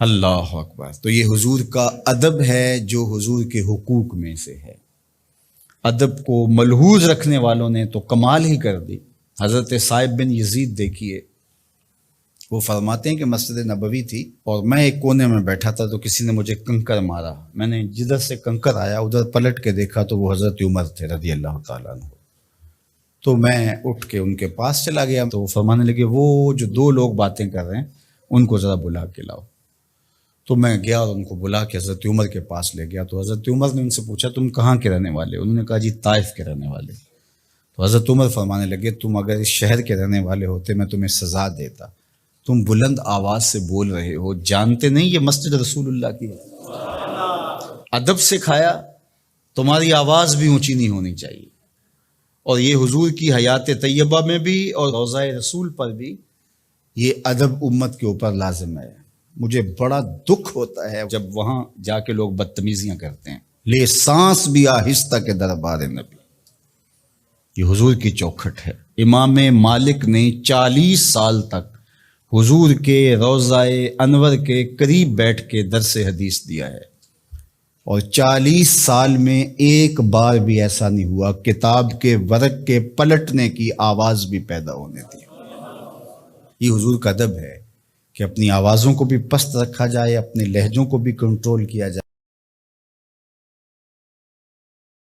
اللہ اکبر۔ تو یہ حضور کا ادب ہے جو حضور کے حقوق میں سے ہے۔ ادب کو ملحوظ رکھنے والوں نے تو کمال ہی کر دی۔ حضرت صائب بن یزید دیکھیے، وہ فرماتے ہیں کہ مسجد نبوی تھی اور میں ایک کونے میں بیٹھا تھا تو کسی نے مجھے کنکر مارا، میں نے جدھر سے کنکر آیا ادھر پلٹ کے دیکھا تو وہ حضرت عمر تھے رضی اللہ تعالیٰ عنہ۔ تو میں اٹھ کے ان کے پاس چلا گیا تو وہ فرمانے لگے وہ جو دو لوگ باتیں کر رہے ہیں ان کو ذرا بلا کے لاؤ۔ تو میں گیا اور ان کو بلا کے حضرت عمر کے پاس لے گیا۔ تو حضرت عمر نے ان سے پوچھا تم کہاں کے رہنے والے؟ انہوں نے کہا جی طائف کے رہنے والے۔ تو حضرت عمر فرمانے لگے تم اگر اس شہر کے رہنے والے ہوتے میں تمہیں سزا دیتا، تم بلند آواز سے بول رہے ہو، جانتے نہیں یہ مسجد رسول اللہ کی ہے؟ ادب سکھایا، تمہاری آواز بھی اونچی نہیں ہونی چاہیے۔ اور یہ حضور کی حیات طیبہ میں بھی اور روضہ رسول پر بھی یہ ادب امت کے اوپر لازم ہے۔ مجھے بڑا دکھ ہوتا ہے جب وہاں جا کے لوگ بدتمیزیاں کرتے ہیں۔ لے سانس بھی آہستہ کے دربار نبی، یہ حضور کی چوکھٹ ہے۔ امام مالک نے 40 سال تک حضور کے روضہ انور کے قریب بیٹھ کے درس حدیث دیا ہے، اور 40 سال میں ایک بار بھی ایسا نہیں ہوا کتاب کے ورق کے پلٹنے کی آواز بھی پیدا ہونے دی۔ یہ حضور کا ادب ہے کہ اپنی آوازوں کو بھی پست رکھا جائے، اپنے لہجوں کو بھی کنٹرول کیا جائے۔